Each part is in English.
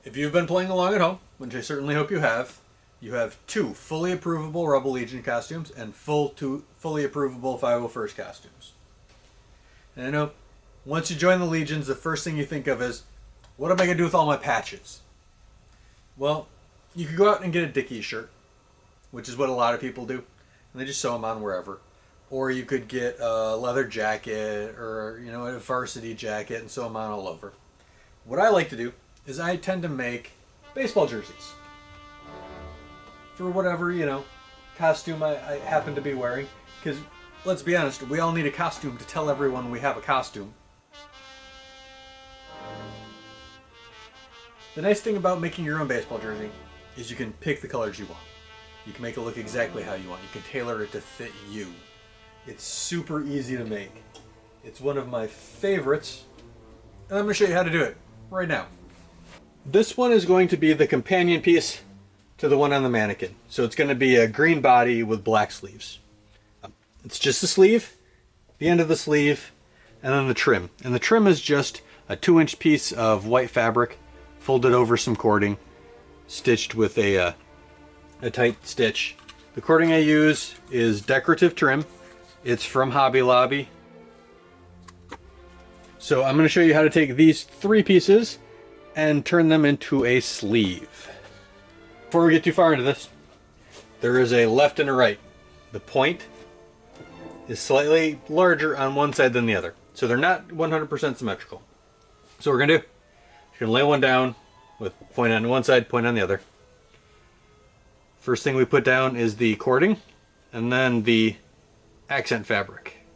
If you've been playing along at home, which I certainly hope you have two fully approvable Rebel Legion costumes and two fully approvable 501st costumes. And I know, once you join the Legions, the first thing you think of is, what am I going to do with all my patches? Well, you could go out and get a Dickies shirt, which is what a lot of people do, and they just sew them on wherever. Or you could get a leather jacket or, a varsity jacket and sew them on all over. What I like to do is I tend to make baseball jerseys for whatever, costume I happen to be wearing. Because, let's be honest, we all need a costume to tell everyone we have a costume. The nice thing about making your own baseball jersey is you can pick the colors you want. You can make it look exactly how you want. You can tailor it to fit you. It's super easy to make. It's one of my favorites, and I'm going to show you how to do it right now. This one is going to be the companion piece to the one on the mannequin. So it's going to be a green body with black sleeves. It's just the sleeve, the end of the sleeve, and then the trim. And the trim is just a 2-inch piece of white fabric folded over some cording, stitched with a tight stitch. The cording I use is decorative trim. It's from Hobby Lobby. So I'm going to show you how to take these 3 pieces and turn them into a sleeve. Before we get too far into this, there is a left and a right. The point is slightly larger on one side than the other, so they're not 100% symmetrical. So what we're going to do, you're going to lay one down with point on one side, point on the other. First thing we put down is the cording, and then the accent fabric.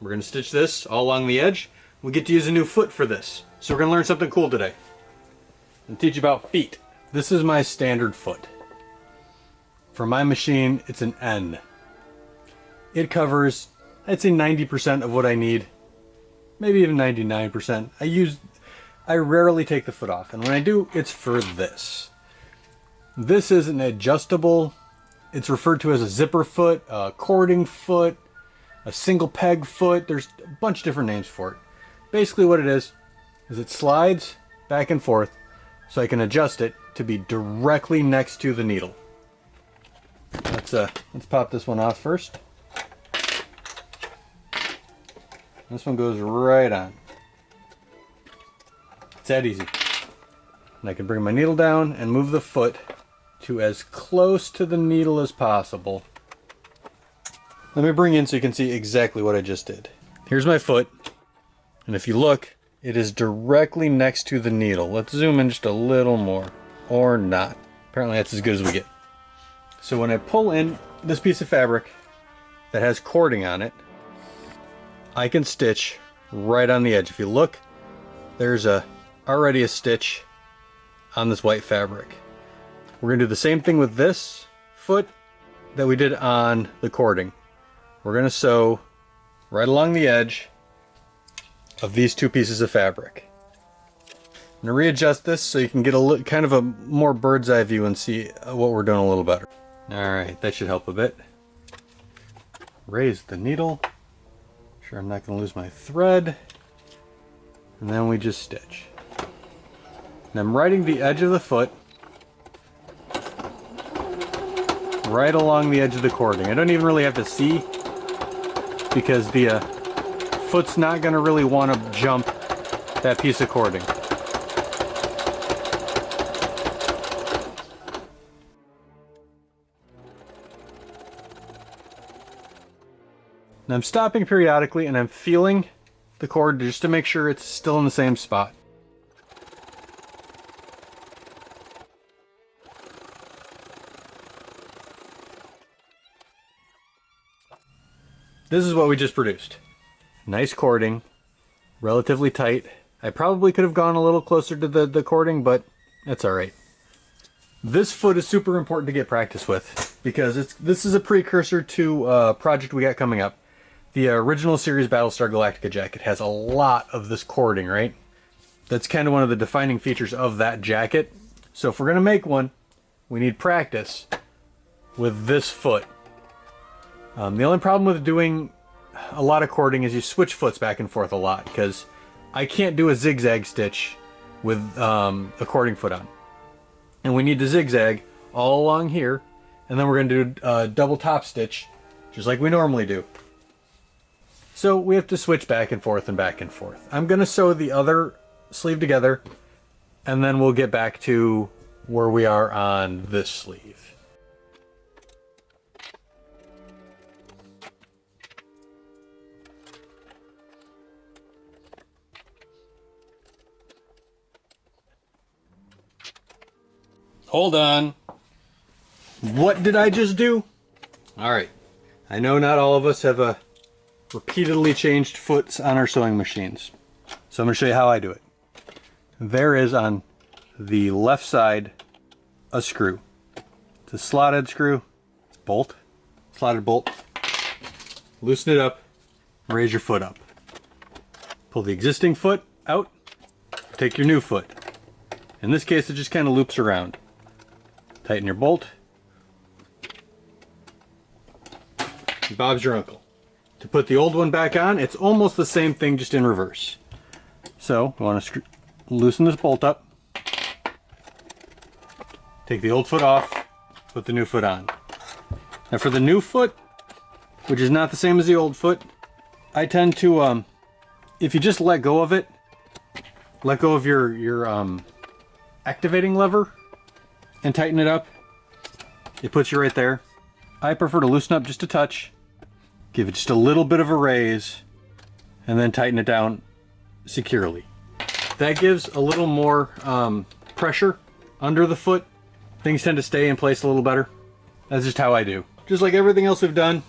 We're going to stitch this all along the edge. We get to use a new foot for this. So we're going to learn something cool today. And teach you about feet. This is my standard foot. For my machine, it's an N. It covers, I'd say 90% of what I need. Maybe even 99%. I rarely take the foot off. And when I do, it's for this. This is an adjustable, it's referred to as a zipper foot, a cording foot, a single peg foot. There's a bunch of different names for it. Basically what it is it slides back and forth so I can adjust it to be directly next to the needle. Let's pop this one off first. This one goes right on. It's that easy. And I can bring my needle down and move the foot to as close to the needle as possible. Let me bring in so you can see exactly what I just did. Here's my foot, and if you look, it is directly next to the needle. Let's zoom in just a little more, or not. Apparently that's as good as we get. So when I pull in this piece of fabric that has cording on it, I can stitch right on the edge. If you look, there's already a stitch on this white fabric. We're going to do the same thing with this foot that we did on the cording. We're going to sew right along the edge of these 2 pieces of fabric. I'm going to readjust this so you can get kind of a more bird's eye view and see what we're doing a little better. Alright, that should help a bit. Raise the needle. Sure I'm not going to lose my thread. And then we just stitch. And I'm riding the edge of the foot right along the edge of the cording. I don't even really have to see because the foot's not going to really want to jump that piece of cording. And I'm stopping periodically and I'm feeling the cord just to make sure it's still in the same spot. This is what we just produced. Nice cording, relatively tight. I probably could have gone a little closer to the cording, but that's alright. This foot is super important to get practice with because this is a precursor to a project we got coming up. The original series Battlestar Galactica jacket has a lot of this cording, right? That's kind of one of the defining features of that jacket. So if we're going to make one, we need practice with this foot. The only problem with doing a lot of cording is you switch foots back and forth a lot, because I can't do a zigzag stitch with a cording foot on. And we need to zigzag all along here, and then we're going to do a double top stitch, just like we normally do. So we have to switch back and forth and back and forth. I'm going to sew the other sleeve together, and then we'll get back to where we are on this sleeve. Hold on. What did I just do? All right. I know not all of us have repeatedly changed foots on our sewing machines. So I'm going to show you how I do it. There is on the left side a screw. It's a slotted screw. It's a bolt. Slotted bolt. Loosen it up. Raise your foot up. Pull the existing foot out. Take your new foot. In this case, it just kind of loops around. Tighten your bolt. Bob's your uncle. To put the old one back on, it's almost the same thing, just in reverse. So, we want to loosen this bolt up. Take the old foot off, put the new foot on. Now for the new foot, which is not the same as the old foot, I tend to, if you just let go of it, let go of your activating lever and tighten it up, it puts you right there. I prefer to loosen up just a touch, give it just a little bit of a raise, and then tighten it down securely. That gives a little more pressure under the foot. Things tend to stay in place a little better. That's just how I do. Just like everything else we've done,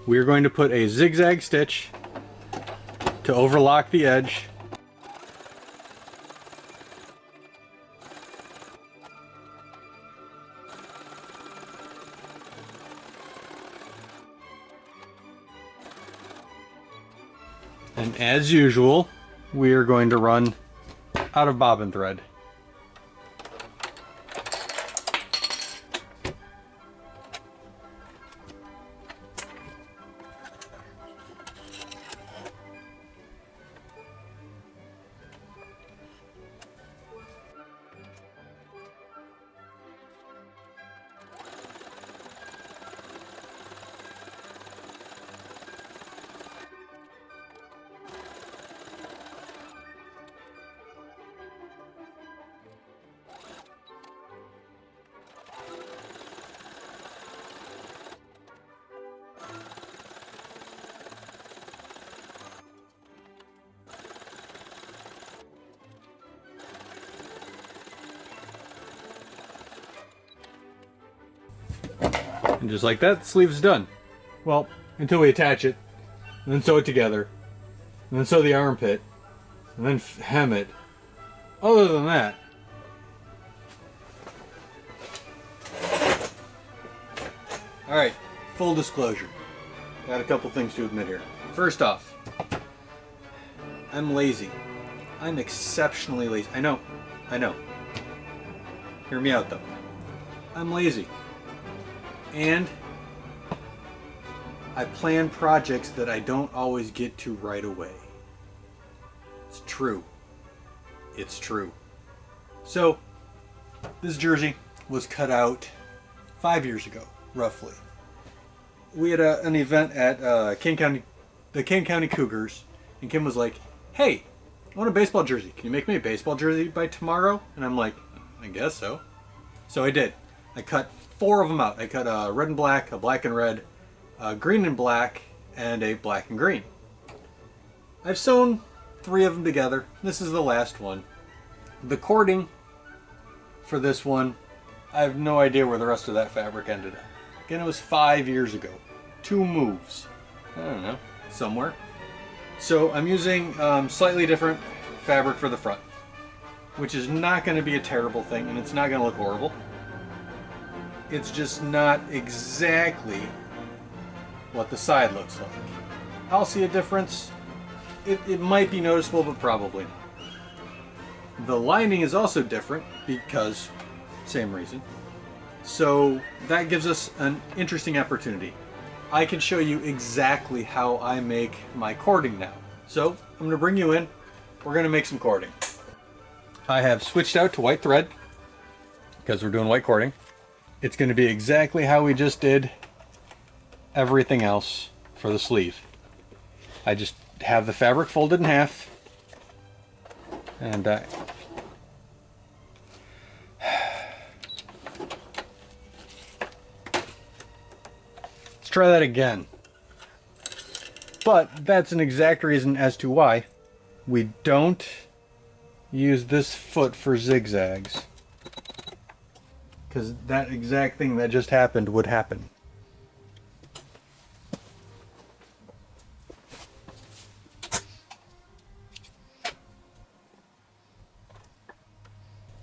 we are going to put a zigzag stitch to overlock the edge. And as usual, we are going to run out of bobbin thread. And just like that, the sleeve's done. Well, until we attach it, and then sew it together, and then sew the armpit, and then hem it. Other than that, alright, full disclosure. Got a couple things to admit here. First off, I'm lazy. I'm exceptionally lazy. I know. Hear me out though. I'm lazy. And I plan projects that I don't always get to right away. It's true. It's true. So, this jersey was cut out 5 years ago, roughly. We had an event at the Kane County Cougars, and Kim was like, "Hey, I want a baseball jersey. Can you make me a baseball jersey by tomorrow?" And I'm like, "I guess so." So I did. I cut 4 of them out. I cut a red and black, a black and red, a green and black, and a black and green. I've sewn 3 of them together. This is the last one. The cording for this one, I have no idea where the rest of that fabric ended up. Again, it was 5 years ago. 2 moves. I don't know, somewhere. So I'm using slightly different fabric for the front, which is not going to be a terrible thing, and it's not going to look horrible. It's just not exactly what the side looks like. I'll see a difference. It might be noticeable, but probably not. The lining is also different because, same reason. So that gives us an interesting opportunity. I can show you exactly how I make my cording now. So I'm going to bring you in. We're going to make some cording. I have switched out to white thread because we're doing white cording. It's going to be exactly how we just did everything else for the sleeve. I just have the fabric folded in half, and let's try that again. But that's an exact reason as to why we don't use this foot for zigzags. Because that exact thing that just happened would happen.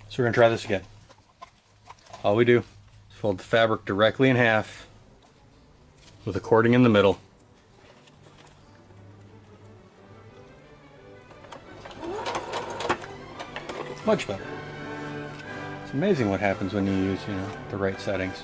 So we're going to try this again. All we do is fold the fabric directly in half with a cording in the middle. Much better. It's amazing what happens when you use, the right settings.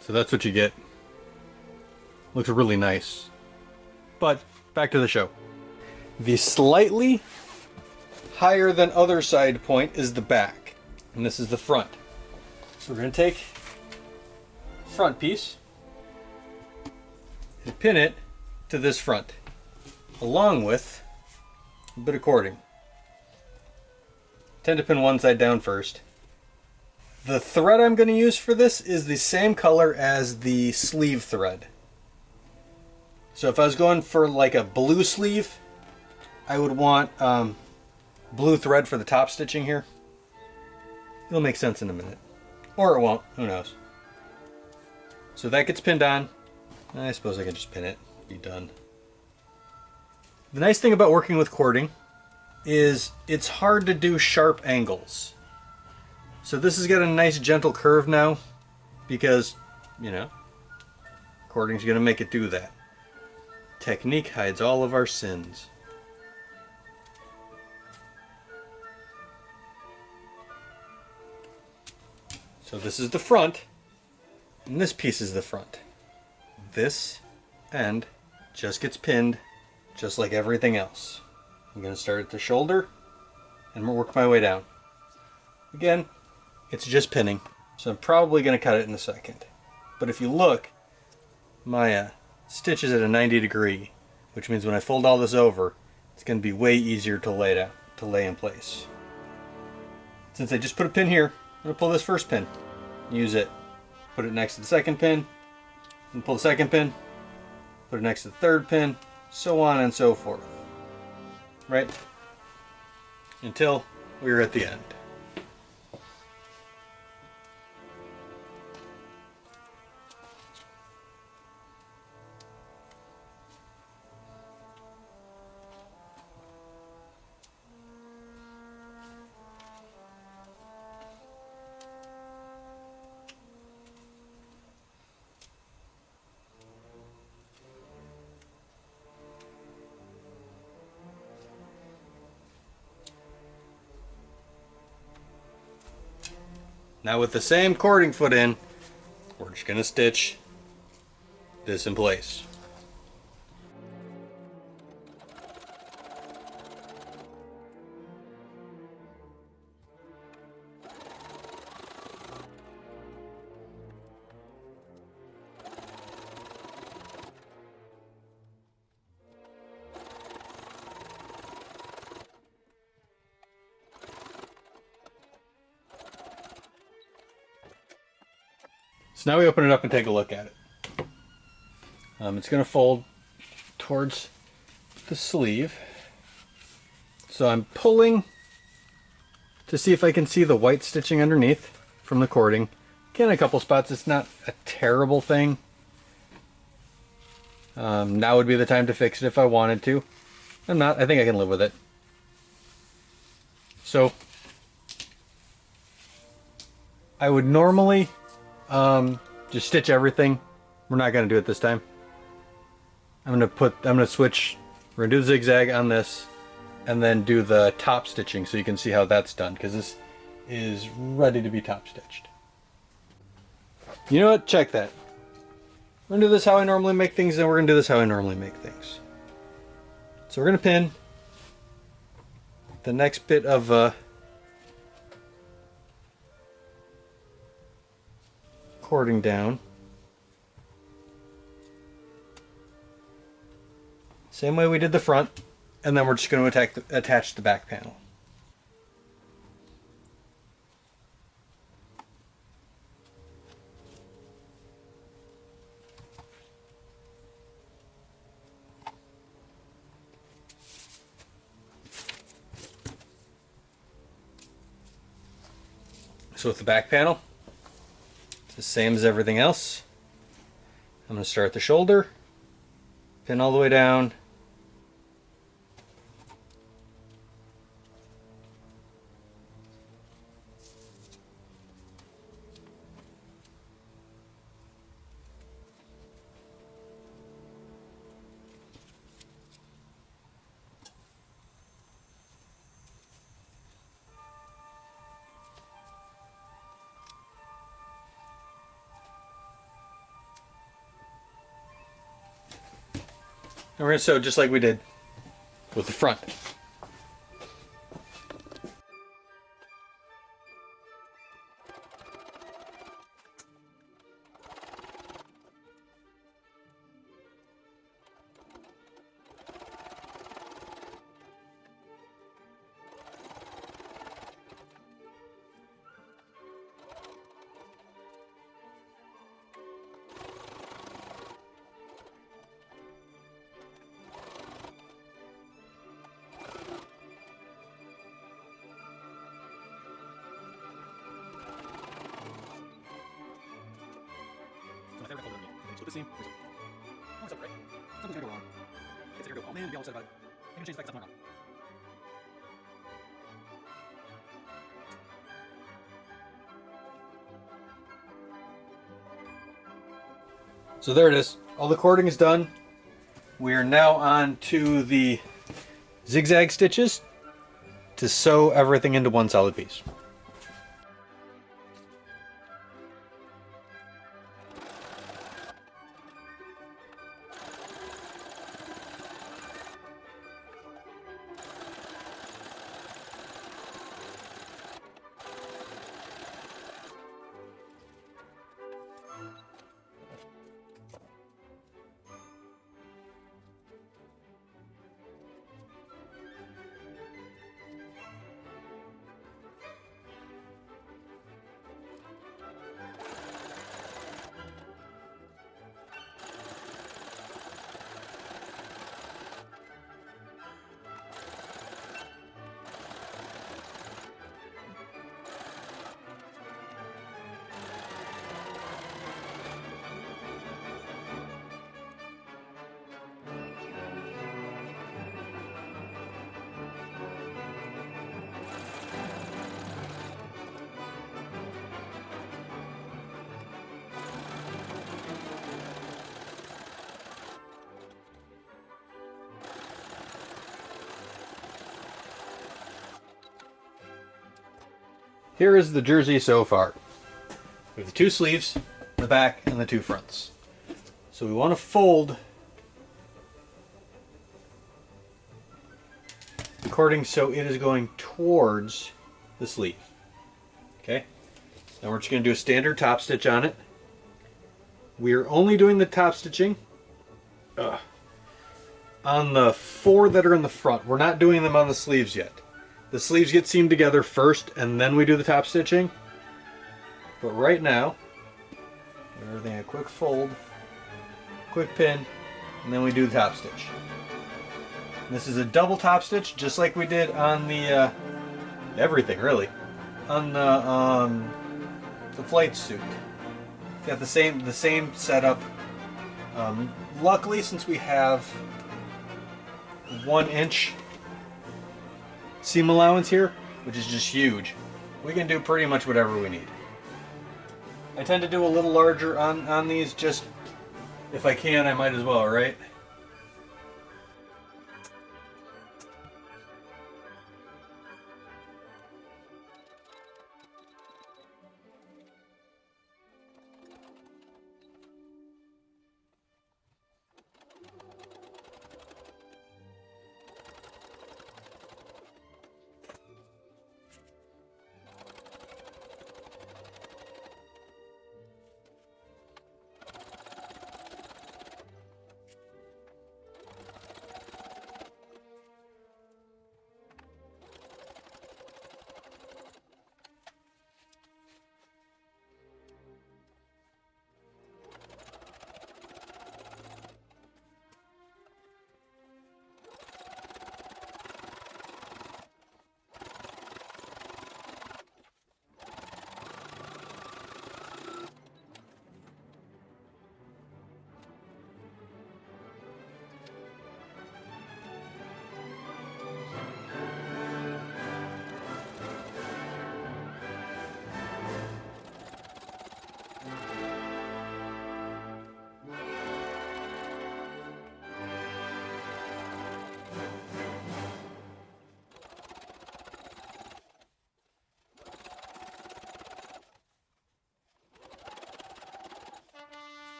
So that's what you get. Looks really nice. But back to the show. The slightly higher than other side point is the back, and this is the front. So we're going to take front piece and pin it to this front, along with a bit of cording. Tend to pin one side down first. The thread I'm going to use for this is the same color as the sleeve thread. So if I was going for like a blue sleeve, I would want blue thread for the top stitching here. It'll make sense in a minute. Or it won't, who knows. So that gets pinned on. I suppose I can just pin it, be done. The nice thing about working with cording is it's hard to do sharp angles. So this has got a nice gentle curve now because, cording's going to make it do that. Technique hides all of our sins. So this is the front, and this piece is the front. This end just gets pinned just like everything else. I'm going to start at the shoulder and work my way down. Again, it's just pinning, so I'm probably going to cut it in a second. But if you look, my stitch is at a 90 degree, which means when I fold all this over, it's going to be way easier to lay in place. Since I just put a pin here, I'm going to pull this first pin, use it, put it next to the second pin, and pull the second pin, put it next to the third pin, so on and so forth. Right? Until we're at the end. Now with the same cording foot in, we're just going to stitch this in place. So now we open it up and take a look at it. It's going to fold towards the sleeve. So I'm pulling to see if I can see the white stitching underneath from the cording. Again, a couple spots. It's not a terrible thing. Now would be the time to fix it if I wanted to. I'm not. I think I can live with it. So I would normally just stitch everything. We're not going to do it this time. I'm going to switch. We're going to do the zigzag on this and then do the top stitching so you can see how that's done, because this is ready to be top stitched. You know what? Check that. We're going to do this how I normally make things, and we're going to do this how I normally make things. So we're going to pin the next bit of cording down. Same way we did the front, and then we're just going to attach the back panel. So with the back panel, it's the same as everything else. I'm going to start at the shoulder, pin all the way down, and we're going to sew just like we did with the front. Split the seam. Oh, it's up right. Something's gonna go wrong. It's gonna go. Oh man, be all upset about it. I'm gonna change the fact something wrong. So there it is. All the cording is done. We are now on to the zigzag stitches to sew everything into one solid piece. Here is the jersey so far. We have the two sleeves, the back, and the two fronts. So we want to fold the cording so it is going towards the sleeve. Okay? Now we're just going to do a standard top stitch on it. We are only doing the top stitching on the four that are in the front. We're not doing them on the sleeves yet. The sleeves get seamed together first, and then we do the top stitching. But right now, Give everything a quick fold, quick pin, and then we do the top stitch. This is a double top stitch, just like we did on the everything really, on the flight suit. It's got the same setup. Luckily, since we have 1 inch seam allowance here, which is just huge, we can do pretty much whatever we need. I tend to do a little larger on these, just if I can, I might as well, right?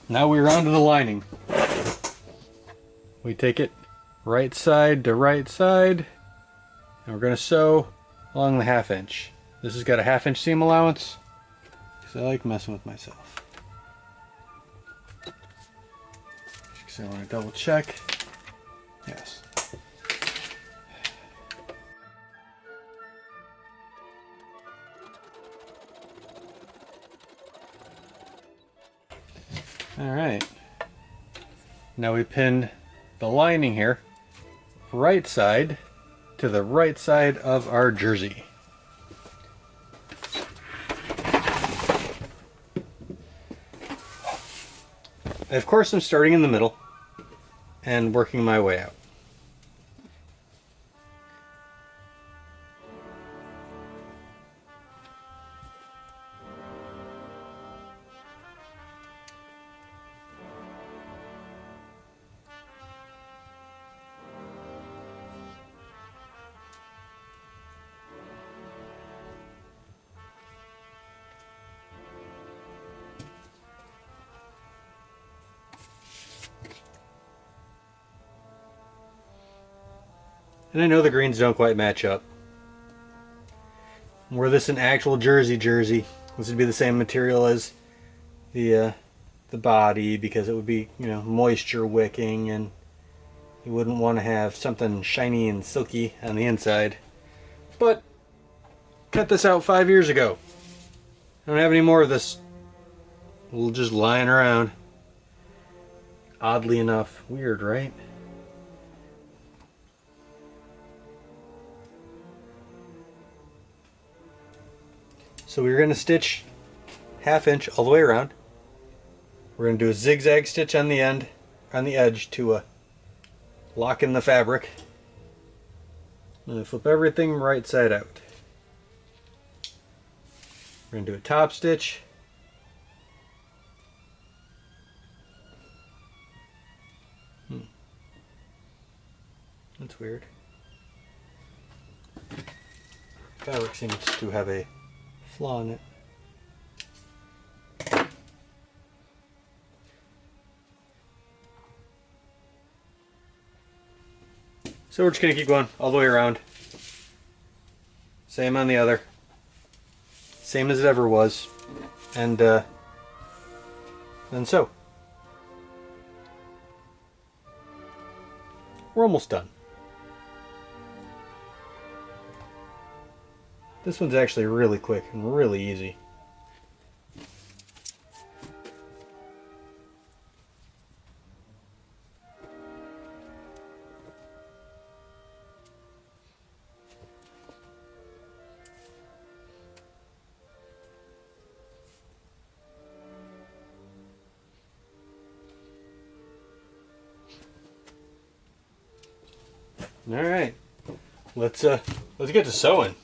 Now we're onto the lining. We take it right side to right side, and we're going to sew along the 1/2 inch. This has got a 1/2 inch seam allowance, because I like messing with myself. So I want to double check. Yes. Alright, now we pin the lining here, right side to the right side of our jersey. Of course I'm starting in the middle and working my way out. And I know the greens don't quite match up. Were this an actual jersey, this would be the same material as the body, because it would be, you know, moisture wicking, and you wouldn't want to have something shiny and silky on the inside. But cut this out 5 years ago. I don't have any more of this just lying around. Oddly enough. Weird, right? So we're going to stitch 1/2 inch all the way around. We're going to do a zigzag stitch on the end, on the edge, to lock in the fabric. I'm going to flip everything right side out. We're going to do a top stitch. That's weird. Fabric seems to have a flaw in it. So we're just going to keep going all the way around. Same on the other. Same as it ever was. And so. We're almost done. This one's actually really quick and really easy. All right, let's get to sewing.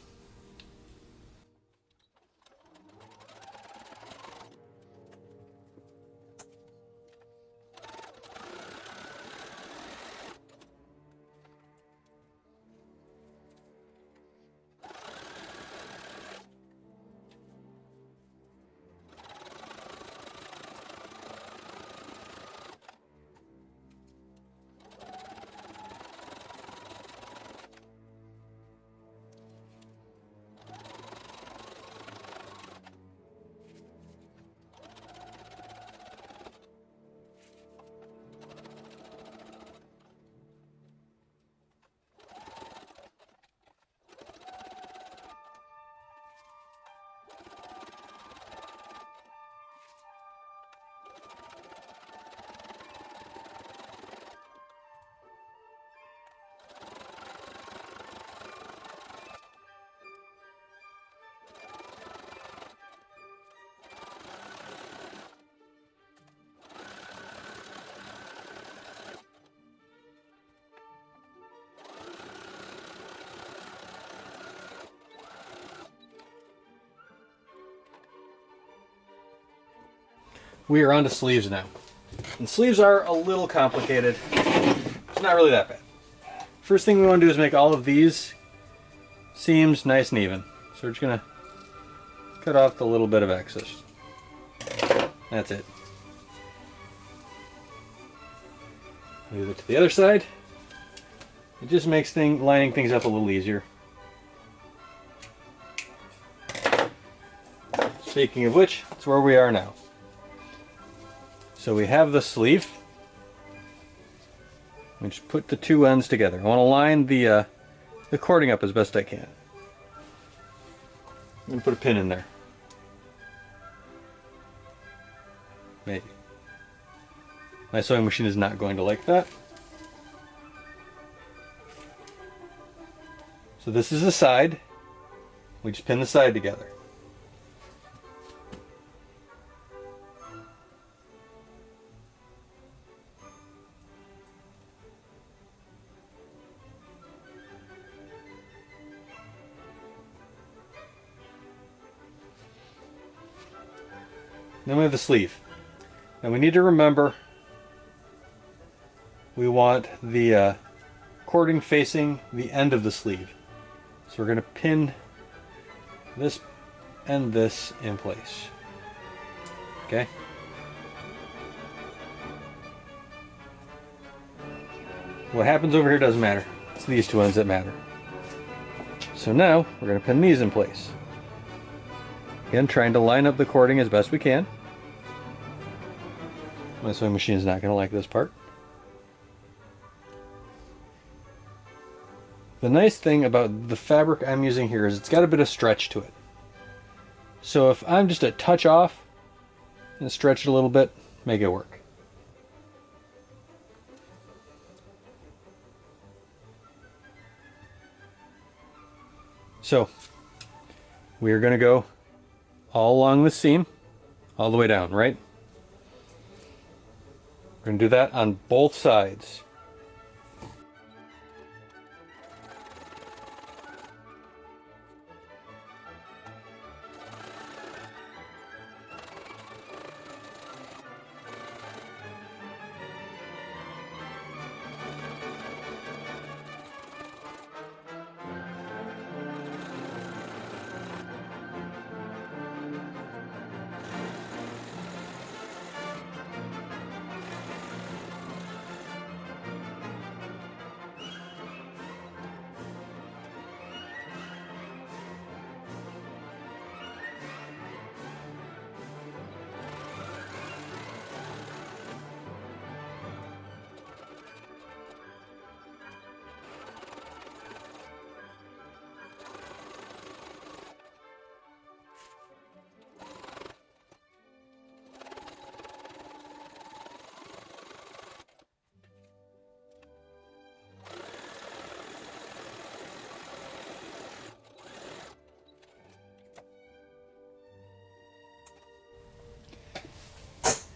We are on to sleeves now. And sleeves are a little complicated. It's not really that bad. First thing we want to do is make all of these seams nice and even. So we're just going to cut off the little bit of excess. That's it. Move it to the other side. It just makes lining things up a little easier. Speaking of which, that's where we are now. So we have the sleeve. We just put the two ends together. I want to line the cording up as best I can. I'm going to put a pin in there. Maybe. My sewing machine is not going to like that. So this is the side. We just pin the side together. Then we have the sleeve. Now we need to remember we want the cording facing the end of the sleeve. So we're going to pin this and this in place. Okay? What happens over here doesn't matter. It's these two ones that matter. So now we're going to pin these in place. Again, trying to line up the cording as best we can. My sewing machine is not going to like this part. The nice thing about the fabric I'm using here is it's got a bit of stretch to it. So if I'm just a touch off and stretch it a little bit, make it work. So we're going to go all along the seam, all the way down, right? We're going to do that on both sides.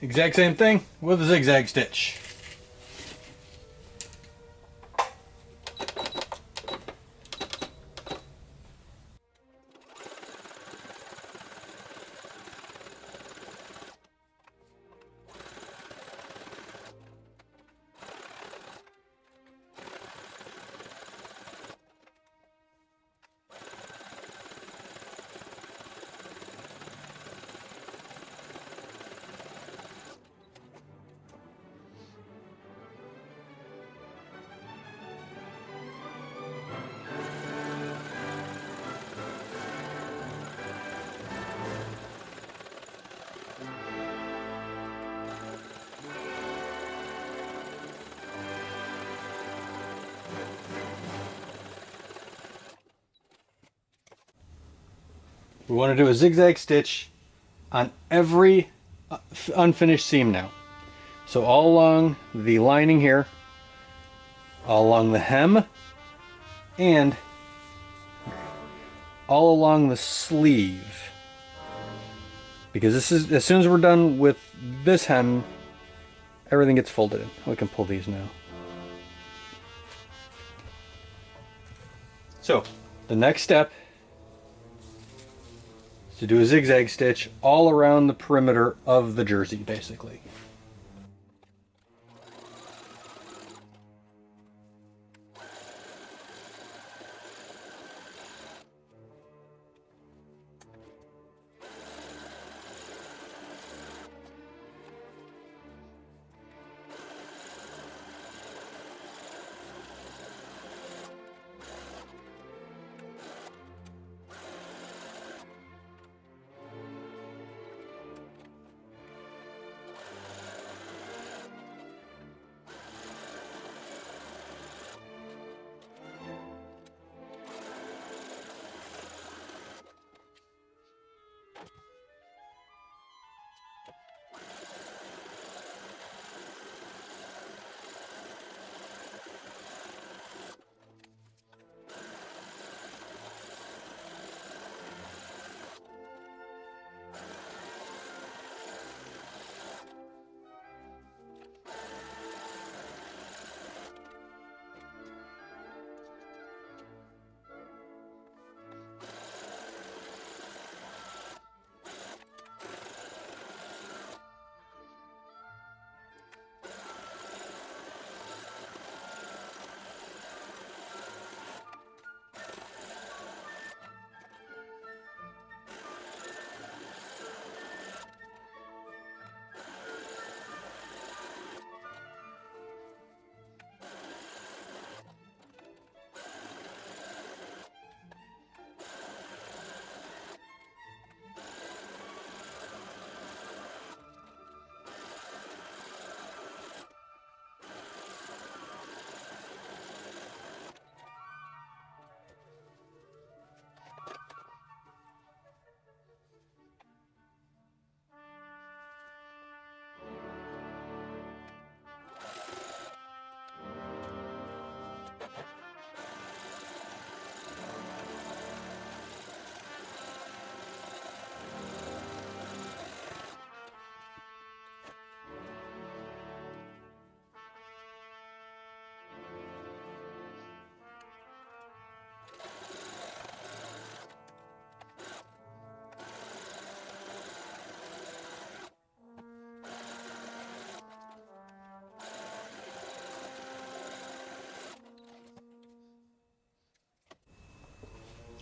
Exact same thing with a zigzag stitch. We want to do a zigzag stitch on every unfinished seam now. So all along the lining here, all along the hem, and all along the sleeve. Because this is, as soon as we're done with this hem, everything gets folded in. We can pull these now. So the next step is to do a zigzag stitch all around the perimeter of the jersey, basically.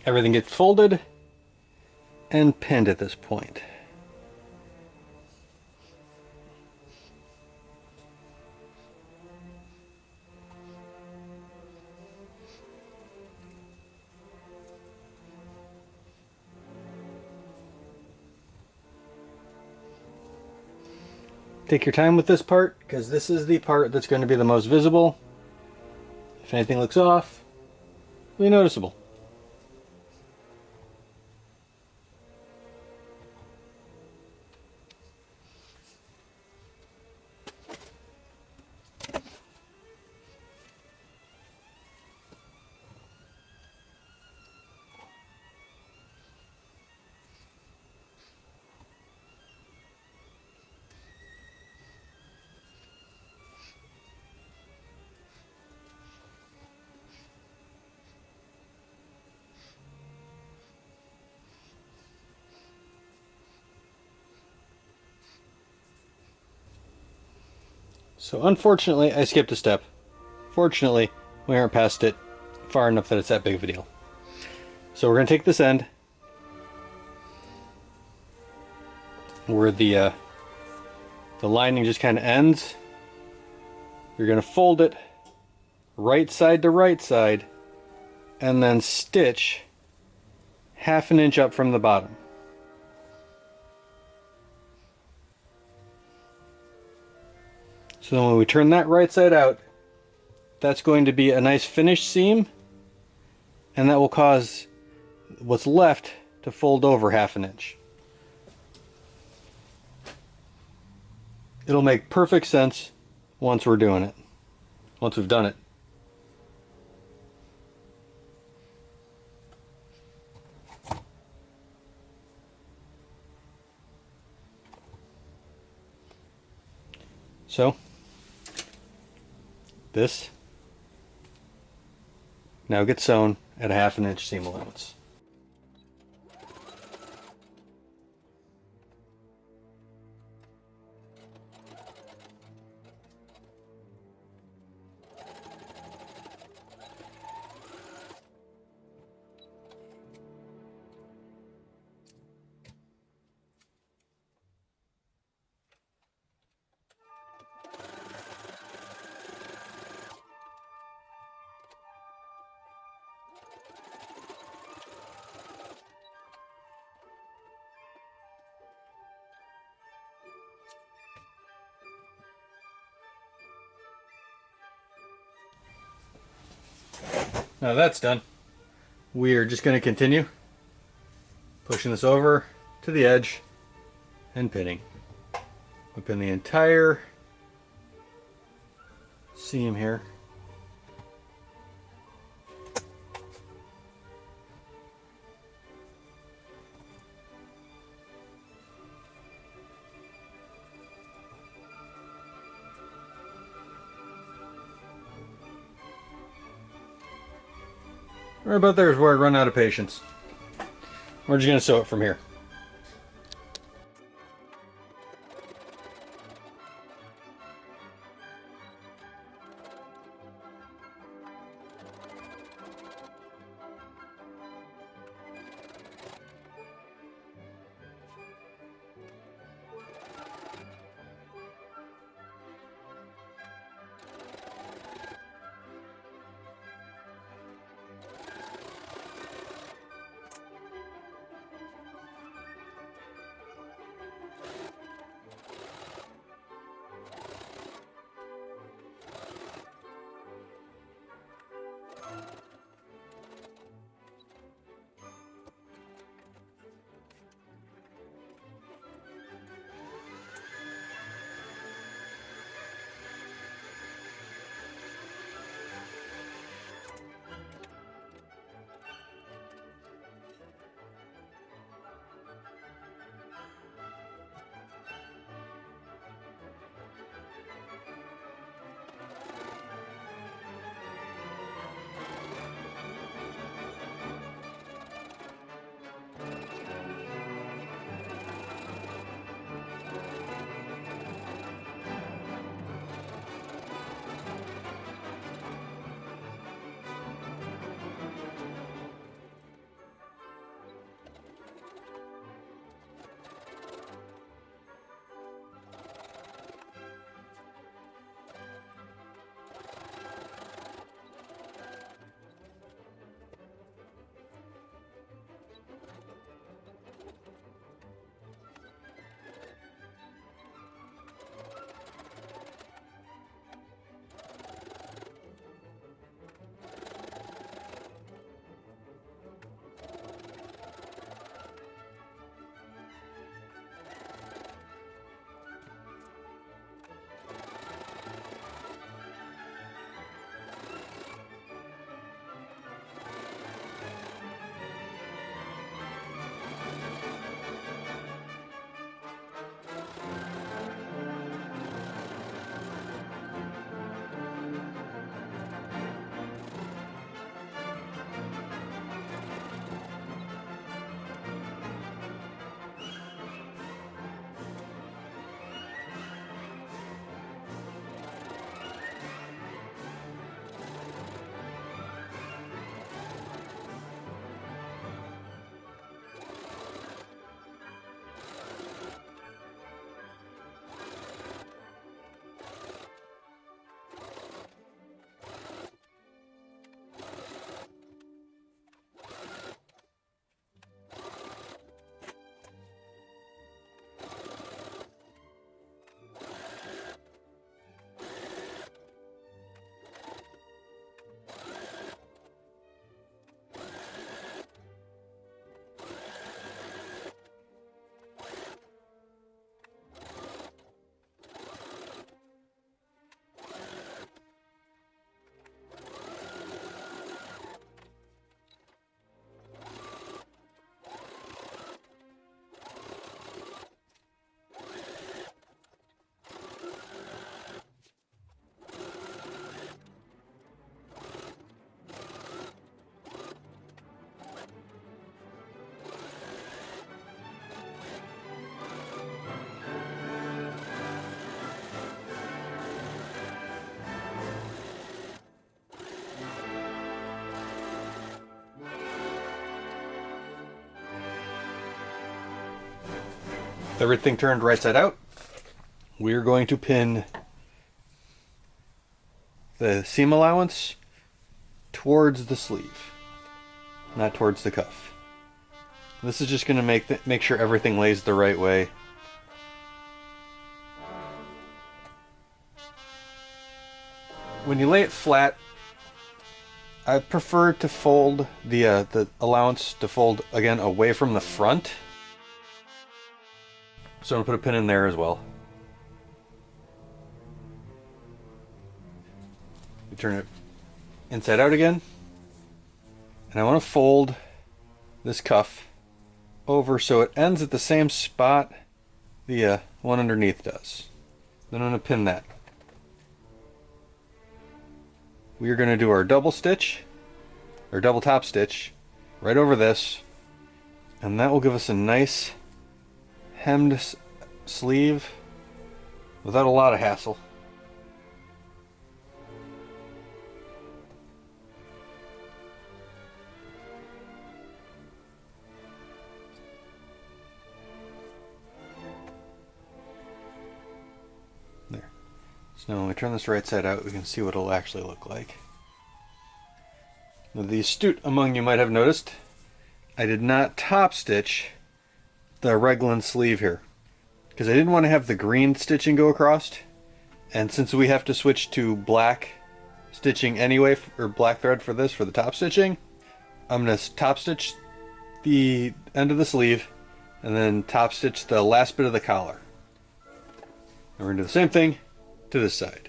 Everything gets folded and pinned at this point. Take your time with this part, because this is the part that's going to be the most visible. If anything looks off, it'll be noticeable. So unfortunately, I skipped a step. Fortunately, we aren't past it far enough that it's that big of a deal. So we're going to take this end, where the lining just kind of ends. You're going to fold it right side to right side, and then stitch 1/2 inch up from the bottom. So then when we turn that right side out, that's going to be a nice finished seam, and that will cause what's left to fold over 1/2 inch. It'll make perfect sense once we're doing it, once we've done it. So this now gets sewn at a 1/2 inch seam allowance. Now that's done, we are just going to continue pushing this over to the edge and pinning. We pin the entire seam here. Right about there is where I run out of patience. We're just going to sew it from here. Everything turned right side out. We're going to pin the seam allowance towards the sleeve, not towards the cuff. This is just going to make sure everything lays the right way. When you lay it flat, I prefer to fold the allowance to fold again away from the front. So I'm going to put a pin in there as well. You turn it inside out again. And I want to fold this cuff over so it ends at the same spot the one underneath does. Then I'm going to pin that. We are going to do our double stitch, or double top stitch, right over this, and that will give us a nice hemmed sleeve without a lot of hassle. There. So now when we turn this right side out, we can see what it'll actually look like. Now, the astute among you might have noticed I did not top stitch the raglan sleeve here because I didn't want to have the green stitching go across, and since we have to switch to black stitching anyway, or black thread for this for the top stitching, I'm going to top stitch the end of the sleeve and then top stitch the last bit of the collar. And we're going to do the same thing to this side.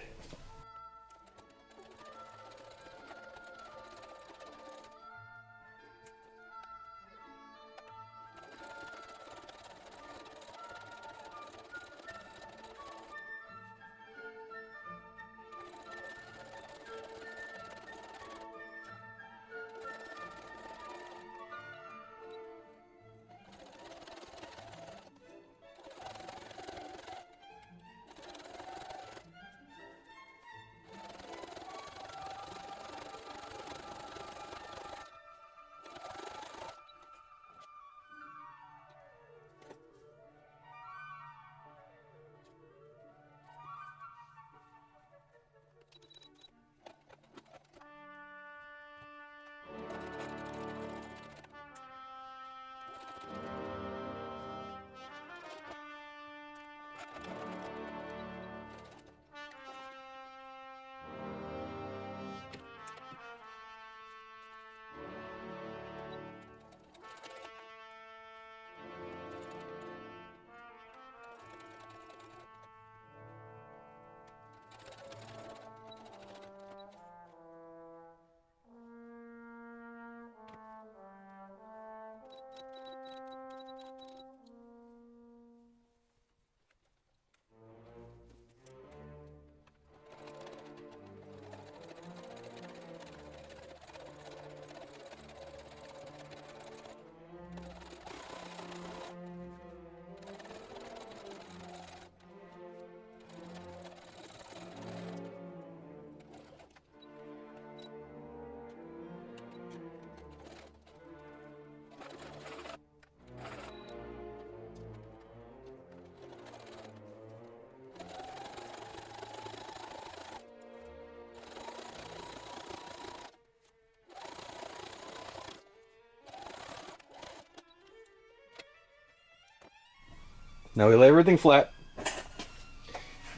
Now we lay everything flat,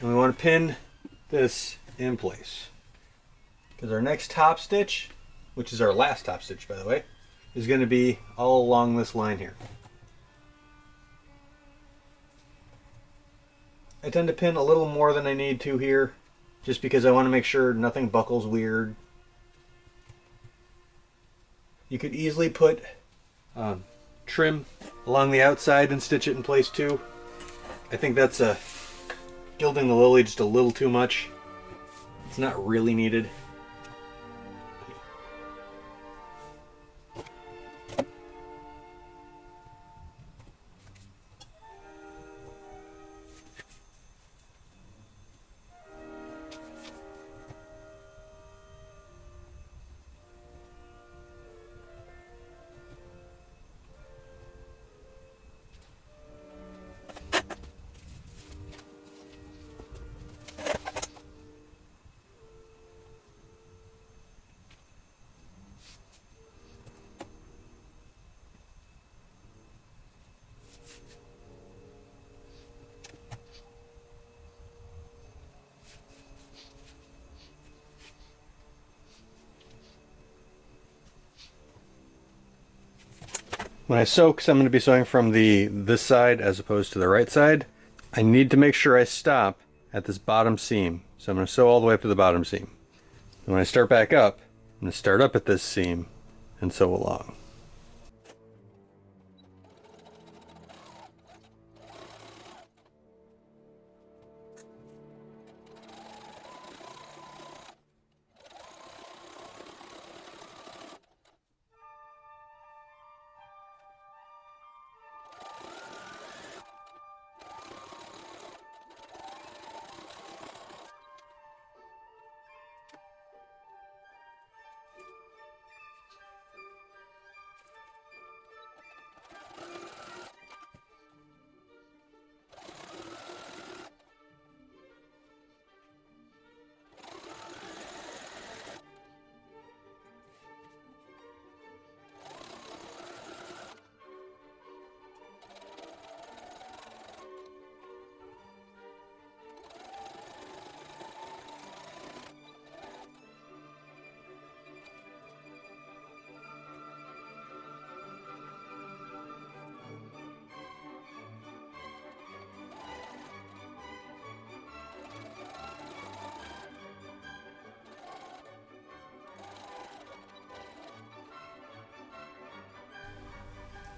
and we want to pin this in place, because our next top stitch, which is our last top stitch by the way, is going to be all along this line here. I tend to pin a little more than I need to here, just because I want to make sure nothing buckles weird. You could easily put trim along the outside and stitch it in place too. I think that's gilding the lily just a little too much. It's not really needed. When I sew, because I'm going to be sewing from this side as opposed to the right side, I need to make sure I stop at this bottom seam. So I'm going to sew all the way up to the bottom seam. And when I start back up, I'm going to start up at this seam and sew along.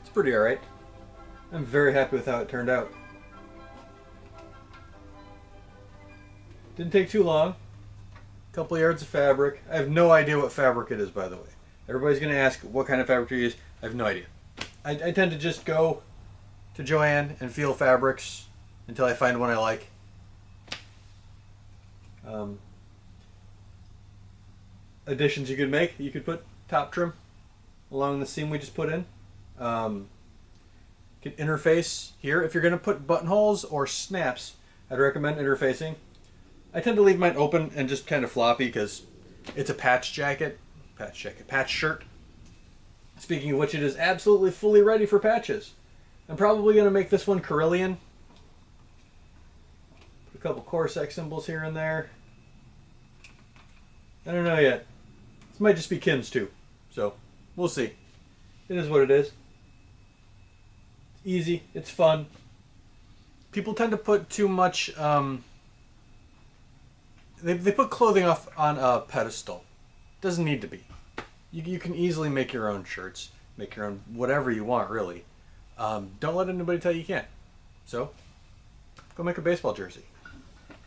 It's pretty alright. I'm very happy with how it turned out. Didn't take too long. A couple yards of fabric. I have no idea what fabric it is, by the way. Everybody's going to ask what kind of fabric to use. I have no idea. I tend to just go to Joann and feel fabrics until I find one I like. Additions you could make. You could put top trim along the seam we just put in. You can interface here. If you're going to put buttonholes or snaps, I'd recommend interfacing. I tend to leave mine open and just kind of floppy because it's a patch shirt. Speaking of which, it is absolutely fully ready for patches. I'm probably going to make this one Carillion. Put a couple Corsac symbols here and there. I don't know yet. This might just be Kim's too. So, we'll see. It is what it is. It's easy. It's fun. People tend to put too much... They put clothing off on a pedestal. Doesn't need to be. You can easily make your own shirts. Make your own whatever you want, really. Don't let anybody tell you can't. So, go make a baseball jersey.